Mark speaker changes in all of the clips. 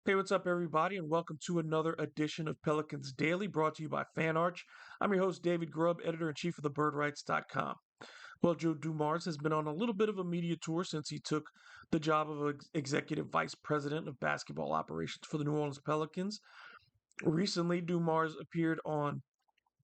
Speaker 1: Hey, what's up, everybody, and welcome to another edition of Pelicans Daily, brought to you by FanArch. I'm your host, David Grubb, editor-in-chief of thebirdrights.com. Well, Joe Dumars has been on a little bit of a media tour since he took the job of executive vice president of basketball operations for the New Orleans Pelicans. Recently, Dumars appeared on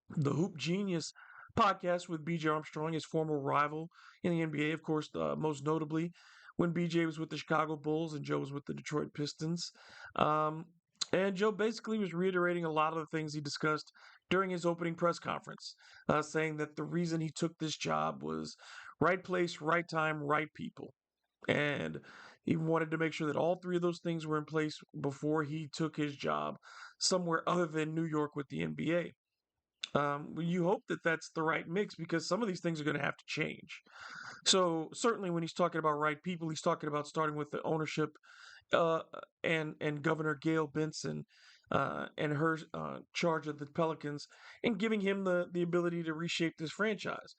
Speaker 1: the Hoop Genius podcast with BJ Armstrong, his former rival in the NBA, of course, most notably when BJ was with the Chicago Bulls and Joe was with the Detroit Pistons. Um, and Joe basically was reiterating a lot of the things he discussed during his opening press conference, saying that the reason he took this job was right place, right time, right people. And he wanted to make sure that all three of those things were in place before he took his job somewhere other than New York with the NBA. You hope that that's the right mix because some of these things are going to have to change. So certainly, when he's talking about right people, he's talking about starting with the ownership uh, and Governor Gail Benson and her charge of the Pelicans, and giving him the ability to reshape this franchise.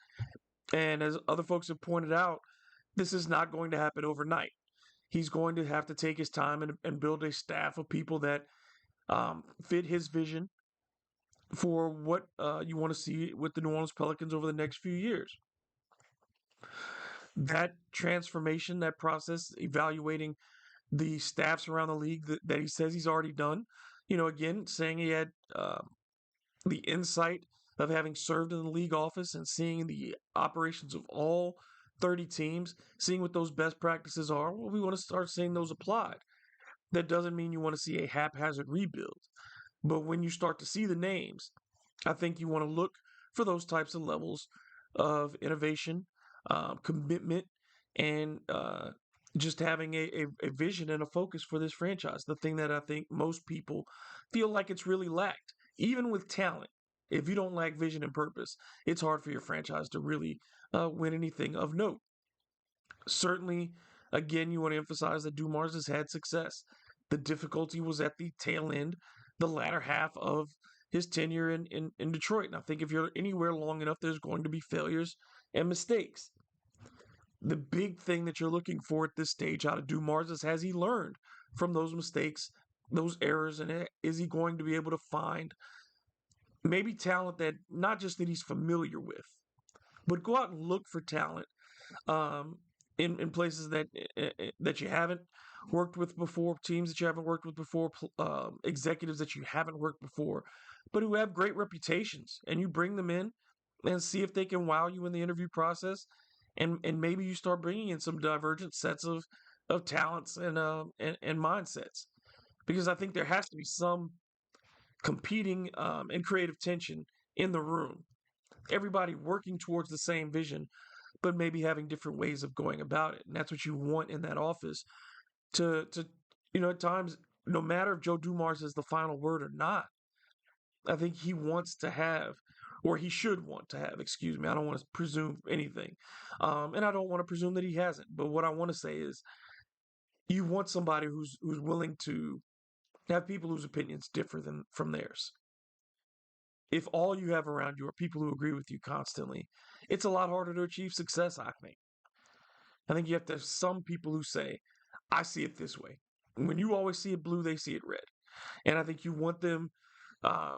Speaker 1: And as other folks have pointed out, this is not going to happen overnight. He's going to have to take his time and build a staff of people that fit his vision for what you want to see with the New Orleans Pelicans over the next few years. That transformation, that process, evaluating the staffs around the league that he says he's already done, again, saying he had the insight of having served in the league office and seeing the operations of all 30 teams, seeing what those best practices are. Well, we want to start seeing those applied. That doesn't mean you want to see a haphazard rebuild. But when you start to see the names, I think you want to look for those types of levels of innovation, commitment, and just having a vision and a focus for this franchise. The thing that I think most people feel like it's really lacked, even with talent. If you don't lack vision and purpose, it's hard for your franchise to really win anything of note. Certainly, again, you want to emphasize that Dumars has had success. The difficulty was at the tail end, the latter half of his tenure in Detroit. And I think if you're anywhere long enough, there's going to be failures and mistakes. The big thing that you're looking for at this stage out of Dumars is, has he learned from those mistakes, those errors, and is he going to be able to find maybe talent that not just that he's familiar with, but go out and look for talent um, in places that you haven't worked with before, teams that you haven't worked with before, executives that you haven't worked before, but who have great reputations, and you bring them in and see if they can wow you in the interview process, and maybe you start bringing in some divergent sets of talents and mindsets, because I think there has to be some competing and creative tension in the room. Everybody working towards the same vision, but maybe having different ways of going about it. And that's what you want in that office to at times, no matter if Joe Dumars is the final word or not, I think he wants to have, or he should want to have, excuse me. I don't want to presume anything. And I don't want to presume that he hasn't. But what I want to say is you want somebody who's willing to have people whose opinions differ than from theirs. If all you have around you are people who agree with you constantly, it's a lot harder to achieve success, I think. I think you have to have some people who say, I see it this way. When you always see it blue, they see it red. And I think you want them uh,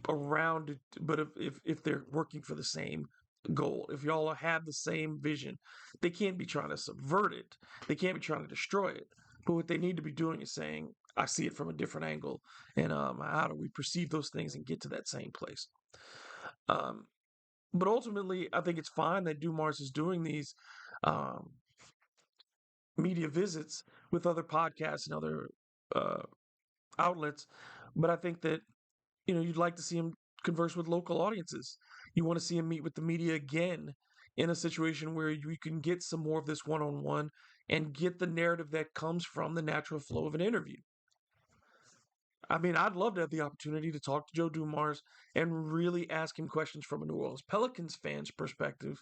Speaker 1: around it, but if they're working for the same goal, if y'all have the same vision, they can't be trying to subvert it. They can't be trying to destroy it. But what they need to be doing is saying, I see it from a different angle. And how do we perceive those things and get to that same place? Um, but ultimately, I think it's fine that Dumars is doing these um, media visits with other podcasts and other uh, outlets. But I think that you'd like to see him converse with local audiences. You want to see him meet with the media again in a situation where you can get some more of this one-on-one and get the narrative that comes from the natural flow of an interview. I mean, I'd love to have the opportunity to talk to Joe Dumars and really ask him questions from a New Orleans Pelicans fan's perspective,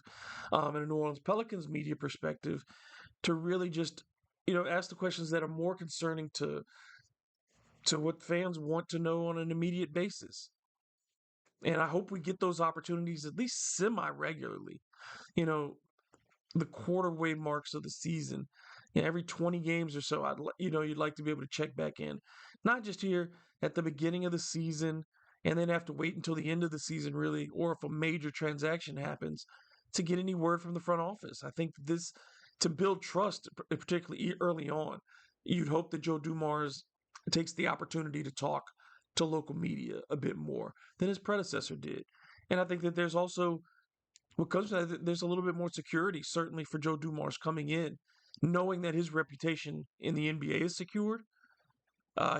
Speaker 1: and a New Orleans Pelicans media perspective, to really just ask the questions that are more concerning to what fans want to know on an immediate basis. And I hope we get those opportunities at least semi regularly. You know, the quarter way marks of the season Yeah, every 20 games or so, you'd like to be able to check back in, not just here at the beginning of the season, and then have to wait until the end of the season, really, or if a major transaction happens, to get any word from the front office. I think this to build trust, particularly early on, you'd hope that Joe Dumars takes the opportunity to talk to local media a bit more than his predecessor did, and I think that there's also what comes to that, there's a little bit more security, certainly for Joe Dumars coming in, knowing that his reputation in the NBA is secured.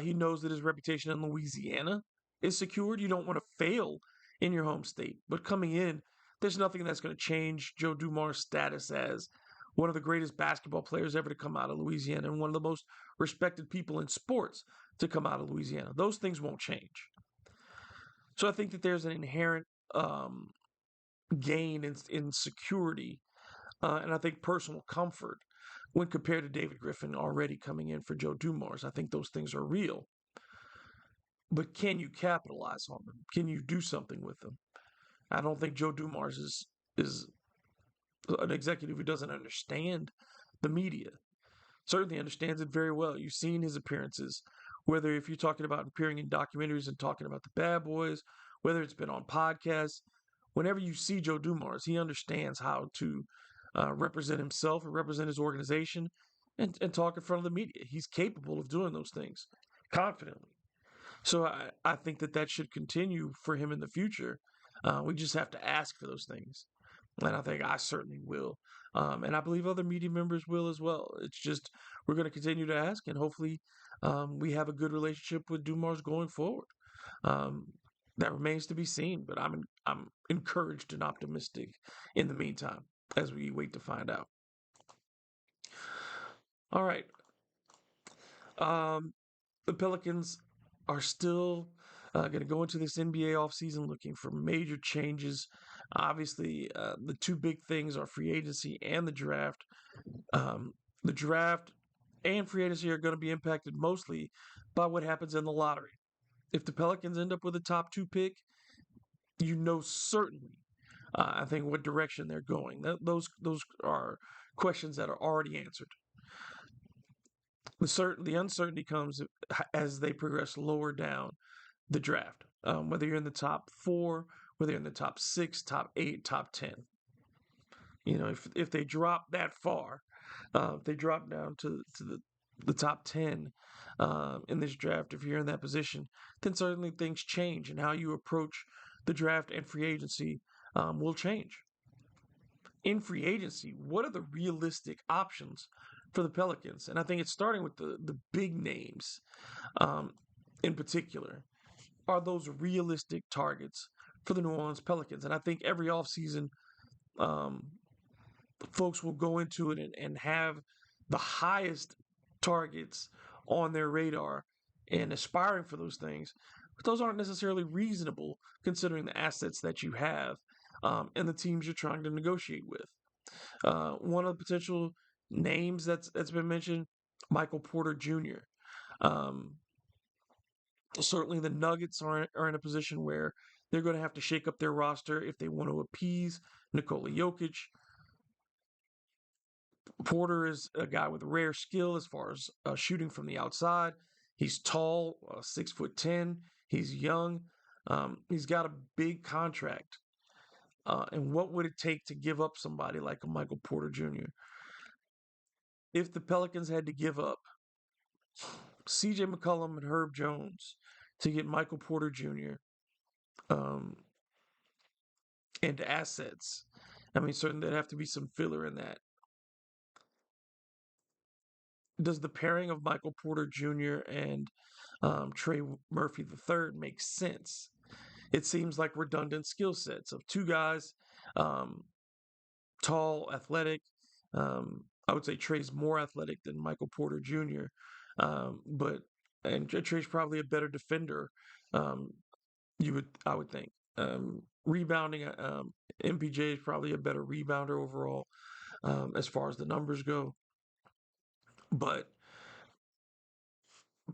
Speaker 1: He knows that his reputation in Louisiana is secured. You don't want to fail in your home state, but coming in, there's nothing that's going to change Joe Dumars' status as one of the greatest basketball players ever to come out of Louisiana and one of the most respected people in sports to come out of Louisiana. Those things won't change. So I think that there's an inherent gain in security and I think personal comfort when compared to David Griffin already coming in for Joe Dumars. I think those things are real. But can you capitalize on them? Can you do something with them? I don't think Joe Dumars is an executive who doesn't understand the media. Certainly understands it very well. You've seen his appearances, whether if you're talking about appearing in documentaries and talking about the bad boys, whether it's been on podcasts, whenever you see Joe Dumars, he understands how to represent himself and represent his organization and talk in front of the media. He's capable of doing those things confidently. So I think that that should continue for him in the future. We just have to ask for those things. And I think I certainly will. And I believe other media members will as well. It's just we're going to continue to ask, and hopefully we have a good relationship with Dumars going forward. Um, that remains to be seen, but I'm encouraged and optimistic in the meantime as we wait to find out. All right. Um, the Pelicans are still going to go into this NBA offseason looking for major changes. Obviously, the two big things are free agency and the draft. The draft and free agency are going to be impacted mostly by what happens in the lottery. If the Pelicans end up with a top two pick, you know certainly, I think, what direction they're going. Those are questions that are already answered. The uncertainty comes as they progress lower down the draft. Whether you're in the top four, whether you're in the top six, top eight, top 10. You know, if they drop that far, if they drop down to the top 10 in this draft, if you're in that position, then certainly things change and how you approach the draft and free agency will change. In free agency, what are the realistic options for the Pelicans? And I think it's starting with the big names um, in particular. Are those realistic targets for the New Orleans Pelicans? And I think every offseason, um, folks will go into it and have the highest targets on their radar and aspiring for those things. But those aren't necessarily reasonable considering the assets that you have and the teams you're trying to negotiate with. One of the potential names that's been mentioned, Michael Porter Jr. Um, Certainly, the Nuggets are in a position where they're going to have to shake up their roster if they want to appease Nikola Jokic. Porter is a guy with rare skill as far as shooting from the outside. He's tall, 6'10". He's young. He's got a big contract. And what would it take to give up somebody like a Michael Porter Jr.? If the Pelicans had to give up CJ McCollum and Herb Jones to get Michael Porter Jr. Um, and assets, I mean, certainly there'd have to be some filler in that. Does the pairing of Michael Porter Jr. and Trey Murphy III make sense? It seems like redundant skill sets of two guys, um, tall, athletic. I would say Trey's more athletic than Michael Porter Jr., but and Trey's probably a better defender. Um, I would think. Rebounding, MPJ is probably a better rebounder overall as far as the numbers go. But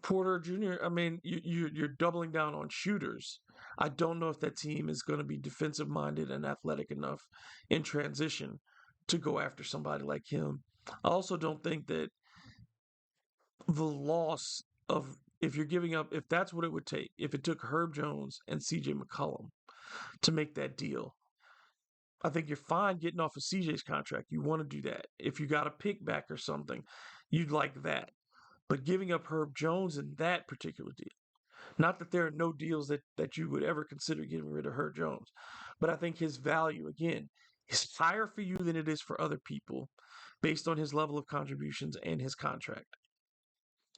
Speaker 1: Porter Jr., I mean, you're doubling down on shooters. I don't know if that team is going to be defensive minded and athletic enough in transition to go after somebody like him. I also don't think that the loss of if you're giving up, if that's what it would take, if it took Herb Jones and CJ McCollum to make that deal, I think you're fine getting off of CJ's contract. You want to do that. If you got a pick back or something, you'd like that. But giving up Herb Jones in that particular deal, not that there are no deals that you would ever consider getting rid of Herb Jones, but I think his value, again, is higher for you than it is for other people based on his level of contributions and his contract.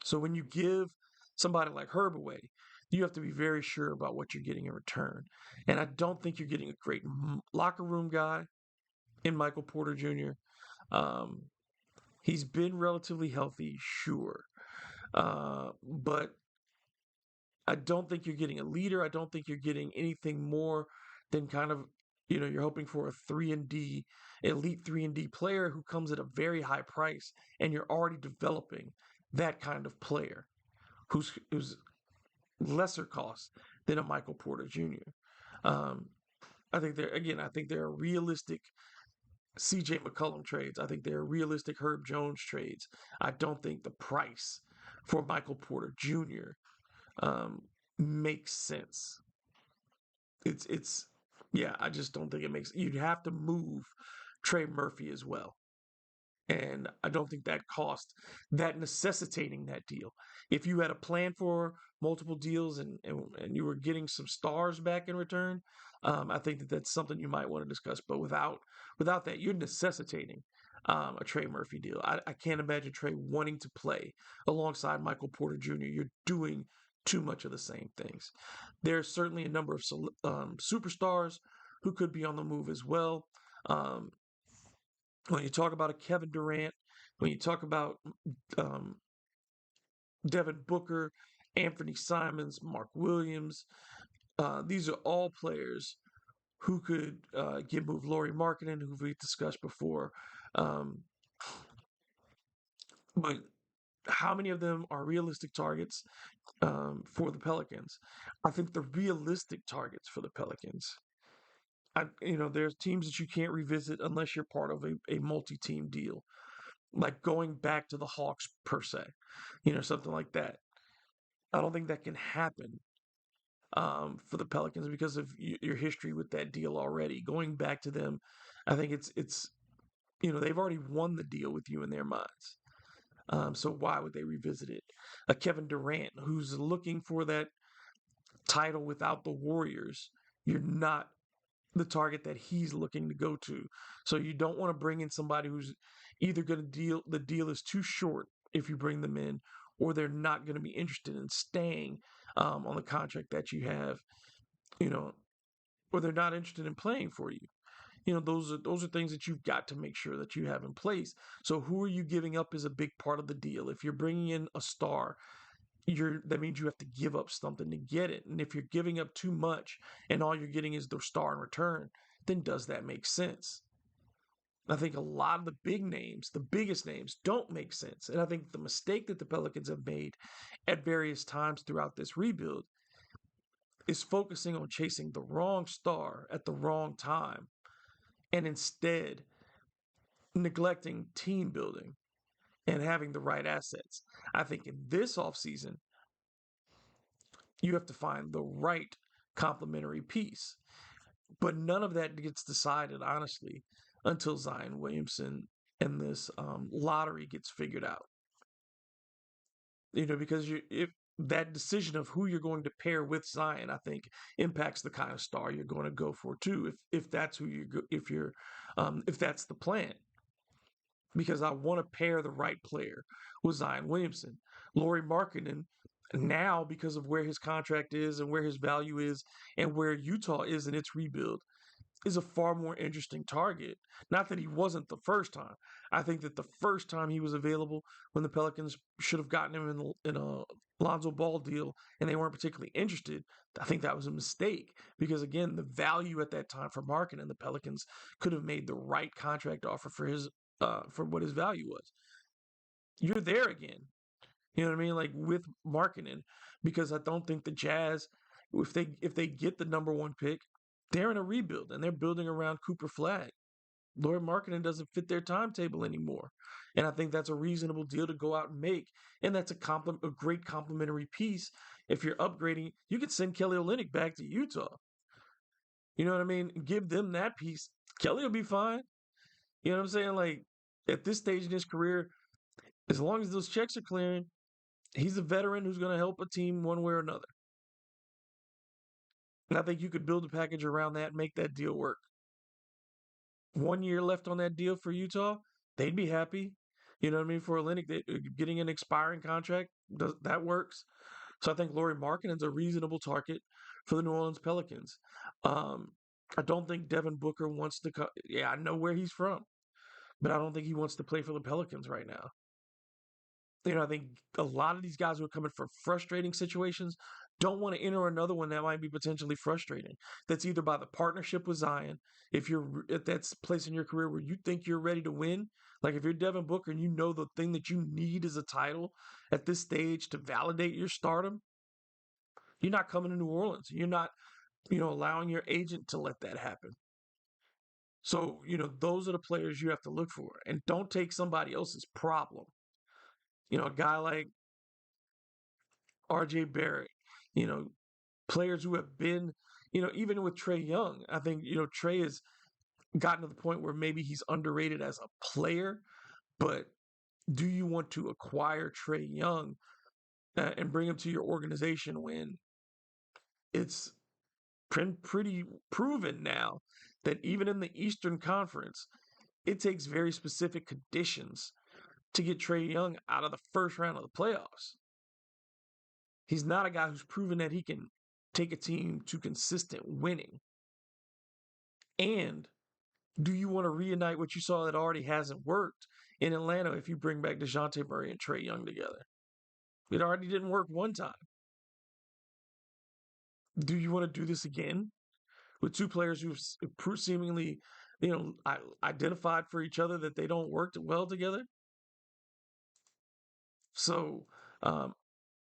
Speaker 1: So when you give somebody like Herb away, you have to be very sure about what you're getting in return. And I don't think you're getting a great locker room guy in Michael Porter Jr. Um, he's been relatively healthy, sure. But I don't think you're getting a leader. I don't think you're getting anything more than kind of, you're hoping for a 3 and D, elite 3 and D player who comes at a very high price, and you're already developing that kind of player who's lesser cost than a Michael Porter Jr. Um, I think there are realistic CJ McCollum trades. I think there are realistic Herb Jones trades. I don't think the price for Michael Porter Jr. Um, makes sense. It's yeah, I just don't think it makes. You'd have to move Trey Murphy as well. And I don't think that cost that necessitating that deal. If you had a plan for multiple deals and you were getting some stars back in return, I think that that's something you might want to discuss. But without that, you're necessitating a Trey Murphy deal. I can't imagine Trey wanting to play alongside Michael Porter Jr. You're doing too much of the same things. There's certainly a number of superstars who could be on the move as well. Um, when you talk about a Kevin Durant, when you talk about um, Devin Booker, Anthony Simons, Mark Williams, these are all players who could get moved. Laurie Markkinen, who we discussed before. Um, but how many of them are realistic targets for the Pelicans? I think the realistic targets for the Pelicans. There's teams that you can't revisit unless you're part of a multi-team deal, like going back to the Hawks per se, something like that. I don't think that can happen for the Pelicans because of your history with that deal already. Going back to them, I think it's they've already won the deal with you in their minds. So why would they revisit it? A Kevin Durant who's looking for that title without the Warriors, you're not the target that he's looking to go to. So you don't want to bring in somebody who's either going to the deal is too short if you bring them in, or they're not going to be interested in staying on the contract that you have, you know, or they're not interested in playing for you. Those are things that you've got to make sure that you have in place. So who are you giving up is a big part of the deal. If you're bringing in a star, that means you have to give up something to get it. And if you're giving up too much and all you're getting is the star in return, then does that make sense? I think a lot of the big names, the biggest names, don't make sense. And I think the mistake that the Pelicans have made at various times throughout this rebuild is focusing on chasing the wrong star at the wrong time and instead neglecting team building and having the right assets. I think in this offseason, you have to find the right complementary piece. But none of that gets decided, honestly, until Zion Williamson and this lottery gets figured out. Because if that decision of who you're going to pair with Zion, I think, impacts the kind of star you're going to go for too. If that's who you go, if that's the plan, because I want to pair the right player with Zion Williamson. Laurie Markkinen, now because of where his contract is and where his value is and where Utah is in its rebuild, is a far more interesting target. Not that he wasn't the first time. I think that the first time he was available when the Pelicans should have gotten him in a Lonzo Ball deal and they weren't particularly interested, I think that was a mistake because, again, the value at that time for Markin and the Pelicans could have made the right contract offer for what his value was. You're there again. You know what I mean? Like with Markkinen, because I don't think the Jazz, if they get the number one pick, they're in a rebuild and they're building around Cooper Flag. Lauri Markkinen doesn't fit their timetable anymore. And I think that's a reasonable deal to go out and make. And that's a great complimentary piece. If you're upgrading, you could send Kelly Olynyk back to Utah. You know what I mean? Give them that piece. Kelly will be fine. You know what I'm saying? Like at this stage in his career, as long as those checks are clearing, he's a veteran who's going to help a team one way or another. And I think you could build a package around that and make that deal work. 1 year left on that deal for Utah, they'd be happy. You know what I mean? For Olynyk, getting an expiring contract, that works. So I think Lauri Markkinen's a reasonable target for the New Orleans Pelicans. Um, I don't think Devin Booker wants to come. Yeah, I know where he's from, but I don't think he wants to play for the Pelicans right now. I think a lot of these guys who are coming from frustrating situations don't want to enter another one that might be potentially frustrating. That's either by the partnership with Zion, if you're at that place in your career where you think you're ready to win, like if you're Devin Booker and you know the thing that you need is a title at this stage to validate your stardom, you're not coming to New Orleans. You're not, allowing your agent to let that happen. So, those are the players you have to look for. And don't take somebody else's problem. A guy like RJ Barrett, you know, players who have been, even with Trae Young, I think, Trae has gotten to the point where maybe he's underrated as a player, but do you want to acquire Trae Young and bring him to your organization when it's been pretty proven now that even in the Eastern Conference, it takes very specific conditions to get Trae Young out of the first round of the playoffs. He's not a guy who's proven that he can take a team to consistent winning. And do you want to reunite what you saw that already hasn't worked in Atlanta if you bring back DeJounte Murray and Trae Young together? It already didn't work one time. Do you want to do this again with two players who've seemingly, identified for each other that they don't work well together? So, um,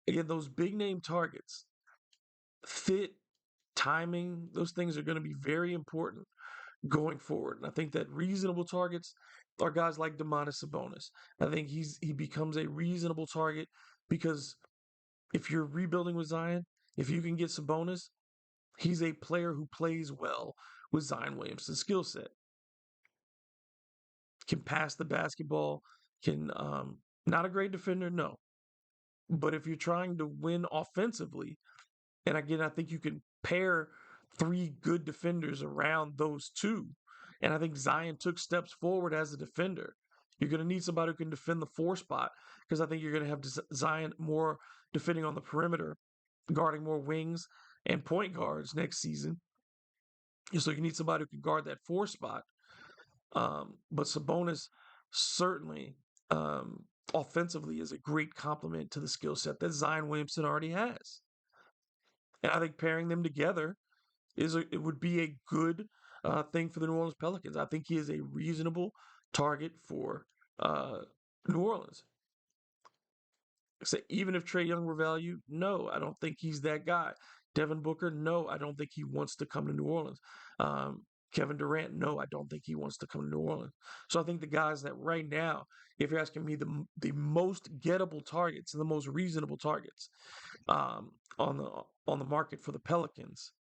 Speaker 1: again, those big name targets, fit, timing, those things are going to be very important going forward. And I think that reasonable targets are guys like Domantas Sabonis. I think he becomes a reasonable target because if you're rebuilding with Zion, if you can get Sabonis, he's a player who plays well with Zion Williamson's skill set. Can pass the basketball, can not a great defender, no. But if you're trying to win offensively, and again, I think you can pair three good defenders around those two. And I think Zion took steps forward as a defender. You're going to need somebody who can defend the four spot because I think you're going to have Zion more defending on the perimeter, guarding more wings and point guards next season. So you need somebody who can guard that four spot. But Sabonis certainly offensively is a great complement to the skill set that Zion Williamson already has. And I think pairing them together it would be a good thing for the New Orleans Pelicans. I think he is a reasonable target for uh, New Orleans. So even if Trae Young were valued, no, I don't think he's that guy. Devin Booker, no, I don't think he wants to come to New Orleans. Kevin Durant, no, I don't think he wants to come to New Orleans. So I think the guys that right now, if you're asking me the most gettable targets and the most reasonable targets on the market for the Pelicans,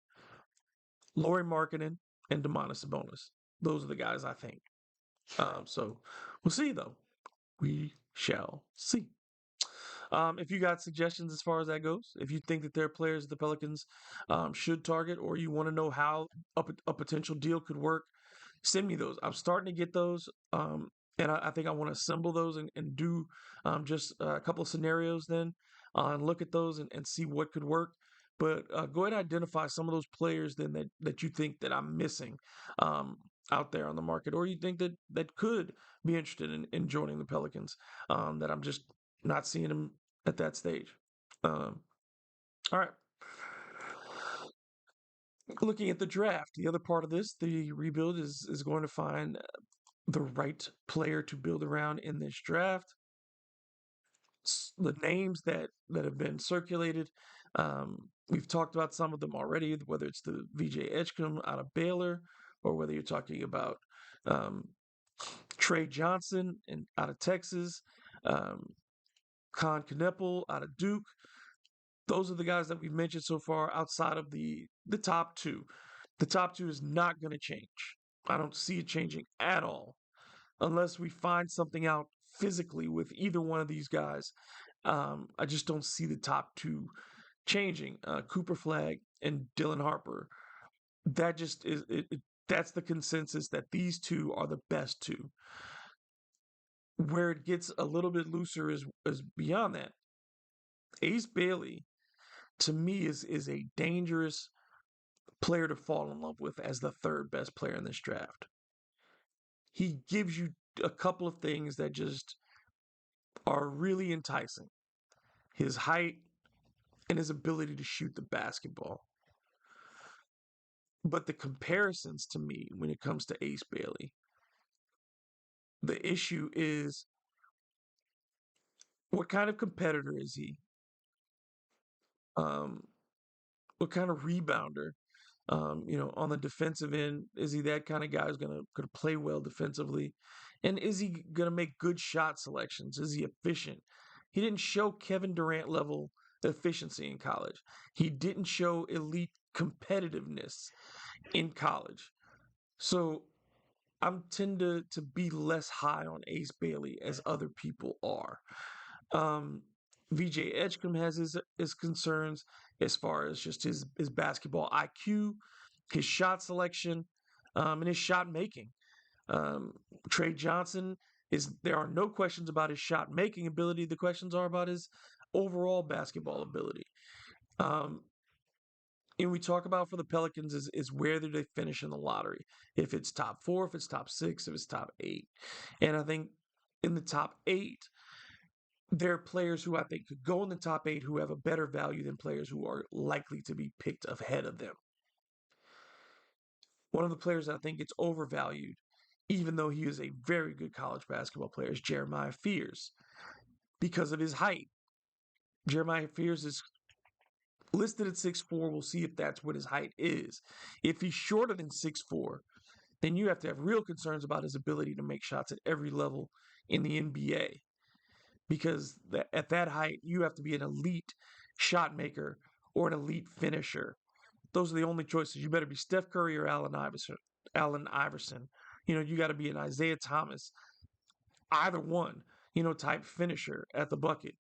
Speaker 1: Lauri Markkinen and Domantas Sabonis. Those are the guys I think. So we'll see though. We shall see. If you got suggestions as far as that goes, if you think that there are players the Pelicans should target, or you want to know how a potential deal could work, send me those. I'm starting to get those, and I think I want to assemble those and do just a couple of scenarios then and look at those and see what could work. But go ahead and identify some of those players then that you think that I'm missing out there on the market, or you think that could be interested in joining the Pelicans that I'm just not seeing them at that stage. All right. Looking at the draft, the other part of this, the rebuild is going to find the right player to build around in this draft. The names that have been circulated, we've talked about some of them already, whether it's the VJ Edgecombe out of Baylor, or whether you're talking about Trey Johnson out of Texas, um, Con Kneppel out of Duke. Those are the guys that we've mentioned so far outside of the top two. The top two is not going to change. I don't see it changing at all unless we find something out physically with either one of these guys. I just don't see the top two changing. Cooper Flag and Dylan Harper. That just is it. That's the consensus that these two are the best two. Where it gets a little bit looser is beyond that. Ace Bailey, to me, is a dangerous player to fall in love with as the third best player in this draft. He gives you a couple of things that just are really enticing. His height and his ability to shoot the basketball. But the comparisons to me when it comes to Ace Bailey, the issue is what kind of competitor is he? Um, what kind of rebounder? On the defensive end, is he that kind of guy who's gonna play well defensively? And is he gonna make good shot selections? Is he efficient? He didn't show Kevin Durant level efficiency in college. He didn't show elite competitiveness in college. So I'm tend to be less high on Ace Bailey as other people are. Um, VJ Edgecombe has his concerns as far as just his basketball IQ, his shot selection, and his shot making. Um, Trey Johnson is there are no questions about his shot making ability. The questions are about his overall basketball ability. Um, and we talk about for the Pelicans is where do they finish in the lottery? If it's top four, if it's top six, if it's top eight. And I think in the top eight, there are players who I think could go in the top eight who have a better value than players who are likely to be picked ahead of them. One of the players I think gets overvalued, even though he is a very good college basketball player, is Jeremiah Fears because of his height. Jeremiah Fears is listed at 6'4". We'll see if that's what his height is. If he's shorter than 6'4", then you have to have real concerns about his ability to make shots at every level in the NBA. Because at that height, you have to be an elite shot maker or an elite finisher. Those are the only choices. You better be Steph Curry or Allen Iverson. Allen Iverson. You got to be an Isaiah Thomas, either one, type finisher at the bucket.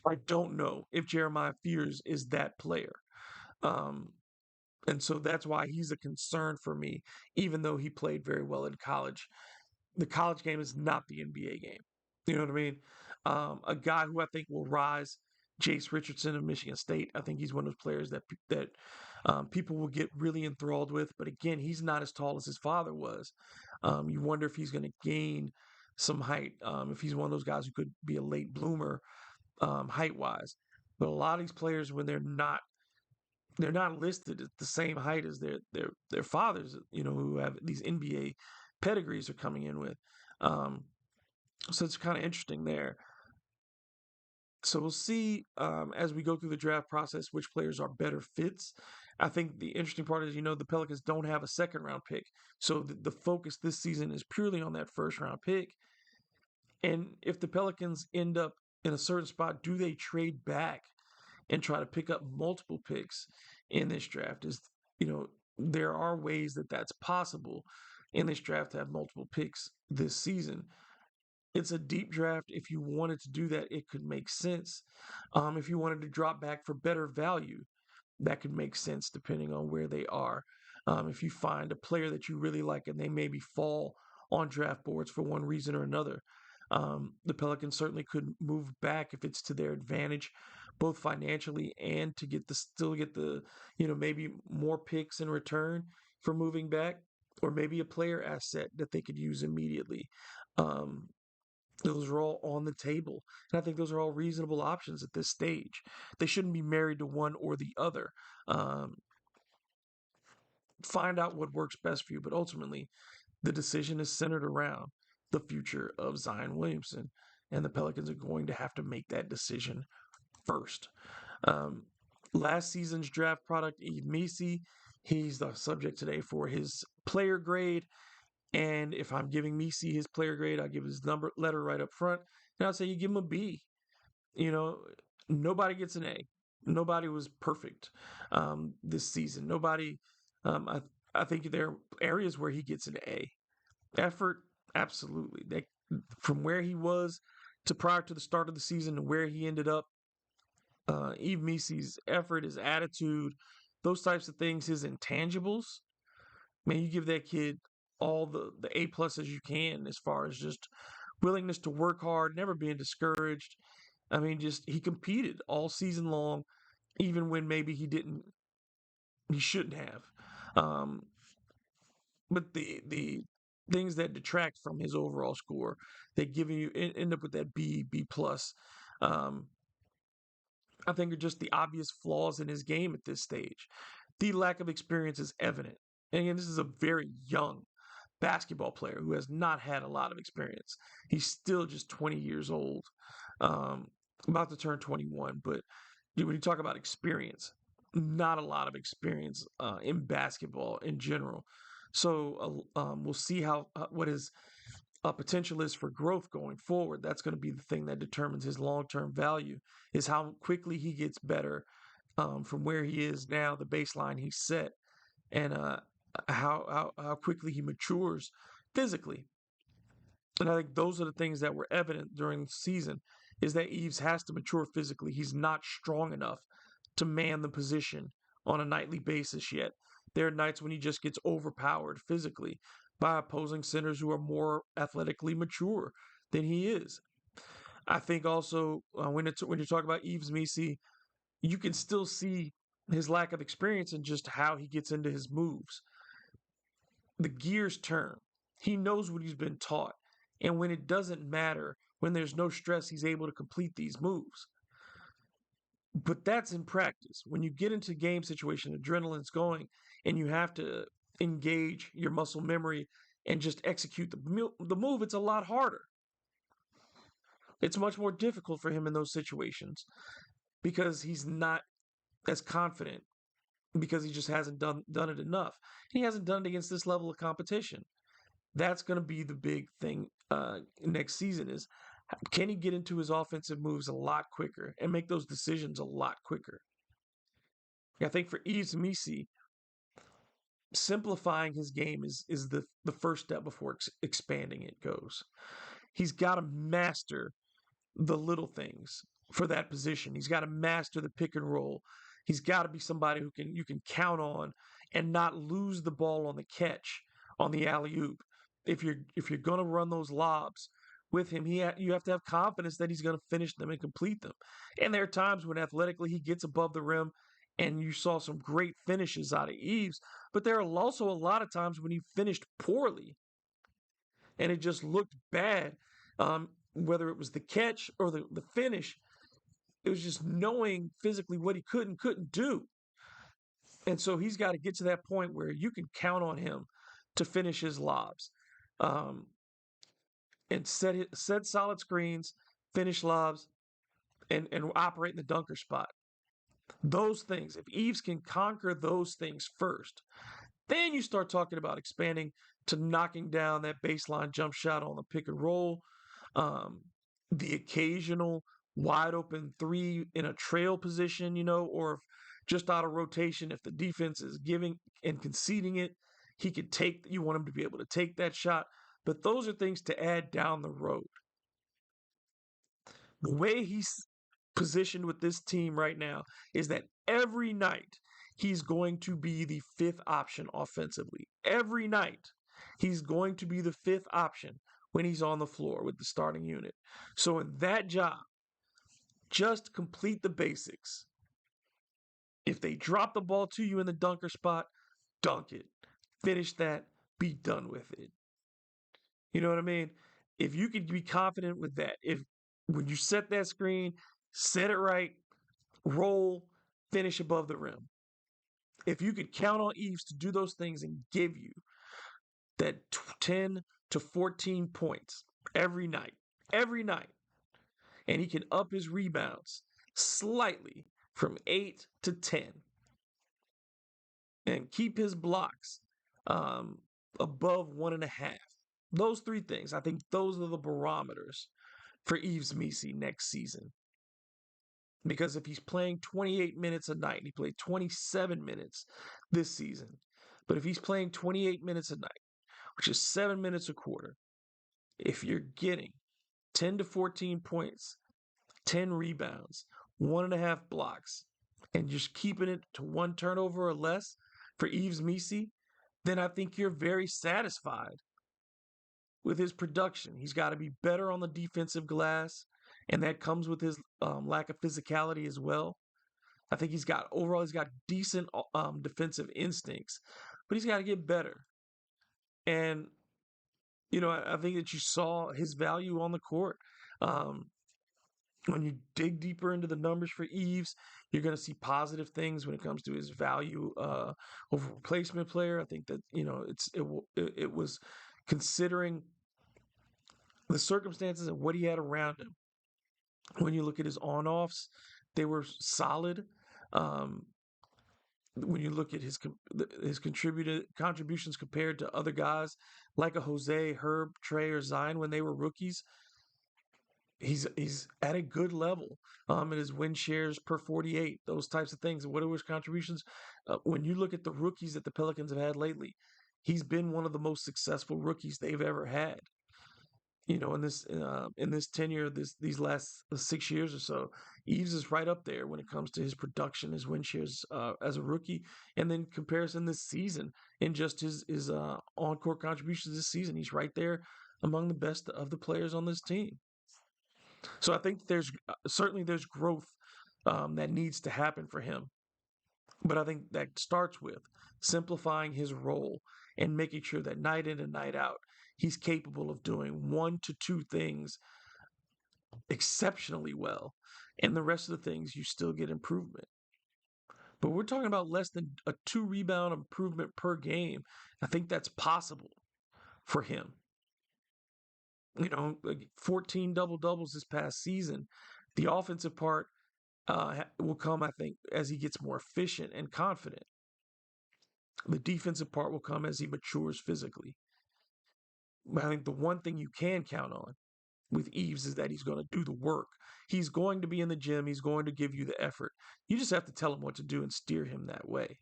Speaker 1: I don't know if Jeremiah Fears is that player. Um, and so that's why he's a concern for me, even though he played very well in college. The college game is not the NBA game. You know what I mean? A guy who I think will rise, Jace Richardson of Michigan State. I think he's one of those players that people will get really enthralled with. But again, he's not as tall as his father was. You wonder if he's going to gain some height. If he's one of those guys who could be a late bloomer height wise. But a lot of these players, when they're not listed at the same height as their fathers, who have these NBA pedigrees are coming in with. So it's kind of interesting there. So we'll see as we go through the draft process which players are better fits. I think the interesting part is, the Pelicans don't have a second round pick. So the focus this season is purely on that first round pick. And if the Pelicans end up in a certain spot, do they trade back and try to pick up multiple picks in this draft? There are ways that that's possible in this draft to have multiple picks this season. It's a deep draft. If you wanted to do that, it could make sense. If you wanted to drop back for better value, that could make sense depending on where they are. If you find a player that you really like and they maybe fall on draft boards for one reason or another, the Pelicans certainly could move back if it's to their advantage, both financially and to still get the maybe more picks in return for moving back, or maybe a player asset that they could use immediately. Um, those are all on the table. And I think those are all reasonable options at this stage. They shouldn't be married to one or the other. Um, find out what works best for you. But ultimately, the decision is centered around the future of Zion Williamson. And the Pelicans are going to have to make that decision first. Um, last season's draft product, Yves Missi, he's the subject today for his player grade. And if I'm giving Missi his player grade, I give his number letter right up front, and I'll say you give him a B. You know, nobody gets an A. Nobody was perfect this season. Nobody. I think there are areas where he gets an A. Effort, absolutely. From where he was to prior to the start of the season to where he ended up, Yves Missi's effort, his attitude, those types of things, his intangibles. Man, you give that kid all the A pluses you can as far as just willingness to work hard, never being discouraged. I mean, just he competed all season long, even when maybe he shouldn't have. Um, but the things that detract from his overall score, that give you end up with that B plus. Um, I think are just the obvious flaws in his game at this stage. The lack of experience is evident. And again, this is a very young basketball player who has not had a lot of experience. He's still just 20 years old, um, about to turn 21. But when you talk about experience, not a lot of experience in basketball in general. So we'll see how what his potential is for growth going forward. That's going to be the thing that determines his long-term value, is how quickly he gets better from where he is now, the baseline he's set, and how quickly he matures physically. And I think those are the things that were evident during the season, is that Yves has to mature physically. He's not strong enough to man the position on a nightly basis yet. There are nights when he just gets overpowered physically by opposing centers who are more athletically mature than he is. I think also when you talk about Yves Missi, you can still see his lack of experience in just how he gets into his moves. The gears turn. He knows what he's been taught. And when it doesn't matter, when there's no stress, he's able to complete these moves. But that's in practice. When you get into game situation, adrenaline's going, and you have to engage your muscle memory and just execute the move, it's a lot harder. It's much more difficult for him in those situations because he's not as confident, because he just hasn't done it enough. He hasn't done it against this level of competition. That's going to be the big thing next season, is can he get into his offensive moves a lot quicker and make those decisions a lot quicker? I think for Yves Missi, simplifying his game is the first step before expanding it goes. He's got to master the little things for that position. He's got to master the pick and roll. He's got to be somebody who you can count on and not lose the ball on the catch on the alley oop. If you're going to run those lobs with him, you have to have confidence that he's going to finish them and complete them. And there are times when athletically he gets above the rim, and you saw some great finishes out of Yves. But there are also a lot of times when he finished poorly, and it just looked bad. Whether it was the catch or the finish, it was just knowing physically what he could and couldn't do. And so he's got to get to that point where you can count on him to finish his lobs, um, and set solid screens, finish lobs, and operate in the dunker spot. Those things, if Yves can conquer those things first, then you start talking about expanding to knocking down that baseline jump shot on the pick and roll, um, the occasional wide open three in a trail position, or just out of rotation. If the defense is giving and conceding it, you want him to be able to take that shot. But those are things to add down the road. The way he's positioned with this team right now is that every night he's going to be the fifth option offensively. Every night he's going to be the fifth option when he's on the floor with the starting unit. So in that job, just complete the basics. If they drop the ball to you in the dunker spot, dunk it. Finish that, be done with it. You know what I mean? If you could be confident with that, if when you set that screen, set it right, roll, finish above the rim. If you could count on Yves to do those things and give you that 10 to 14 points every night, and he can up his rebounds slightly from 8 to 10 and keep his blocks above 1.5. Those three things, I think those are the barometers for Yves Missi next season. Because if he's playing 28 minutes a night, and he played 27 minutes this season, but if he's playing 28 minutes a night, which is 7 minutes a quarter, if you're getting 10 to 14 points, 10 rebounds, 1.5 blocks, and just keeping it to one turnover or less for Yves Missi, then I think you're very satisfied with his production. He's got to be better on the defensive glass, and that comes with his lack of physicality as well. I think he's got decent defensive instincts, but he's got to get better. And I think that you saw his value on the court. Um, when you dig deeper into the numbers for Yves, you're going to see positive things when it comes to his value over replacement player. I think that it was considering the circumstances and what he had around him. When you look at his on-offs, they were solid. Um, when you look at his contributions compared to other guys like a Jose, Herb, Trey, or Zion when they were rookies, he's at a good level. And his win shares per 48, those types of things. And what are his contributions? When you look at the rookies that the Pelicans have had lately, he's been one of the most successful rookies they've ever had. In this tenure, these last 6 years or so, Yves is right up there when it comes to his production, his win shares as a rookie, and then comparison this season in just his on court contributions this season, he's right there among the best of the players on this team. So I think there's certainly there's growth that needs to happen for him, but I think that starts with simplifying his role and making sure that night in and night out, he's capable of doing 1 to 2 things exceptionally well. And the rest of the things, you still get improvement. But we're talking about less than a 2 rebound improvement per game. I think that's possible for him. 14 double doubles this past season. The offensive part will come, I think, as he gets more efficient and confident. The defensive part will come as he matures physically. But I think the one thing you can count on with Yves is that he's going to do the work. He's going to be in the gym. He's going to give you the effort. You just have to tell him what to do and steer him that way.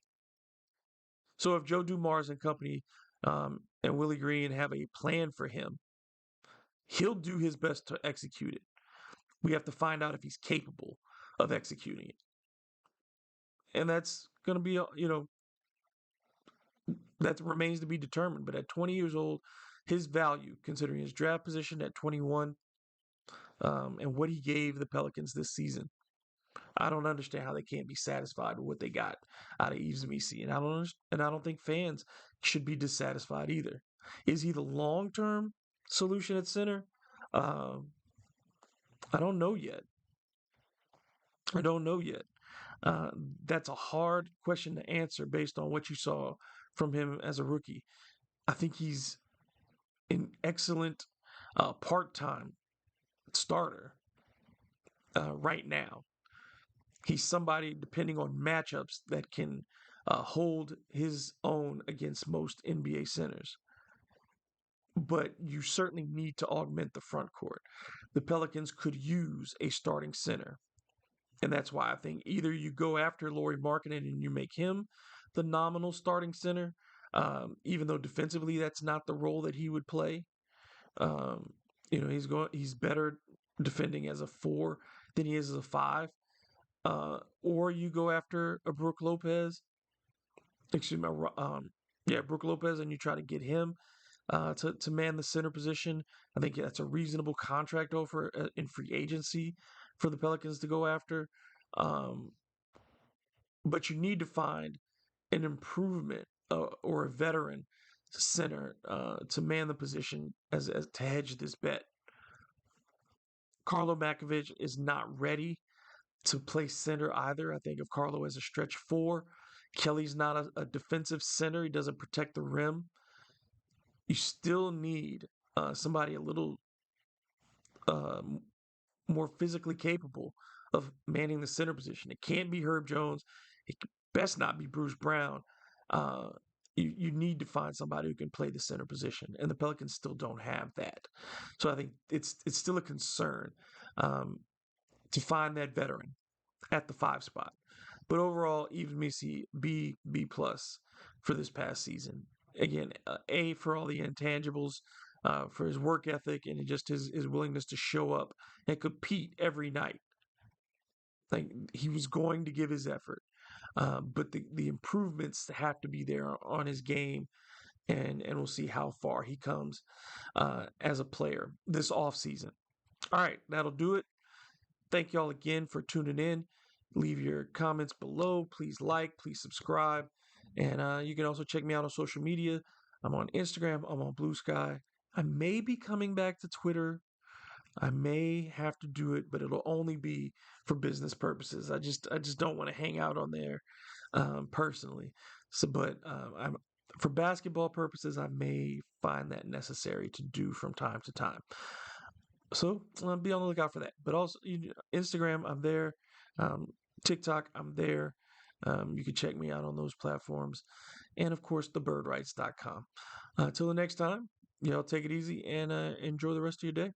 Speaker 1: So if Joe Dumars and company and Willie Green have a plan for him, he'll do his best to execute it. We have to find out if he's capable of executing it. And that's going to be, that remains to be determined. But at 20 years old, his value, considering his draft position at 21 and what he gave the Pelicans this season, I don't understand how they can't be satisfied with what they got out of Yves Missi. And I don't think fans should be dissatisfied either. Is he the long-term solution at center? I don't know yet. I don't know yet. That's a hard question to answer based on what you saw from him as a rookie. I think he's an excellent part-time starter right now. He's somebody, depending on matchups, that can hold his own against most NBA centers. But you certainly need to augment the front court. The Pelicans could use a starting center. And that's why I think either you go after Lauri Markkanen and you make him the nominal starting center, even though defensively that's not the role that he would play. He's better defending as a 4 than he is as a 5. Or you go after a Brook Lopez. Excuse me, Brook Lopez, and you try to get him to man the center position. I think that's a reasonable contract offer in free agency for the Pelicans to go after. But you need to find an improvement or a veteran center to man the position as to hedge this bet. Carlo Makovic is not ready to play center either. I think of Carlo as a stretch 4. Kelly's not a defensive center. He doesn't protect the rim. You still need somebody a little more physically capable of manning the center position. It can't be Herb Jones. It best not be Bruce Brown. you need to find somebody who can play the center position, and the Pelicans still don't have that. So I think it's still a concern um, to find that veteran at the 5 spot. But overall, Yves Missi B plus for this past season. Again, A for all the intangibles, for his work ethic and just his willingness to show up and compete every night. Like he was going to give his effort, but the improvements have to be there on his game, and we'll see how far he comes as a player this off season. All right, that'll do it. Thank y'all again for tuning in. Leave your comments below. Please like, please subscribe. And you can also check me out on social media. I'm on Instagram, I'm on Blue Sky. I may be coming back to Twitter. I may have to do it, but it'll only be for business purposes. I just don't want to hang out on there personally. So, but I'm for basketball purposes, I may find that necessary to do from time to time. So be on the lookout for that. But also, Instagram, I'm there. Um, TikTok, I'm there. You can check me out on those platforms. And of course, thebirdrights.com. Till the next time, take it easy and enjoy the rest of your day.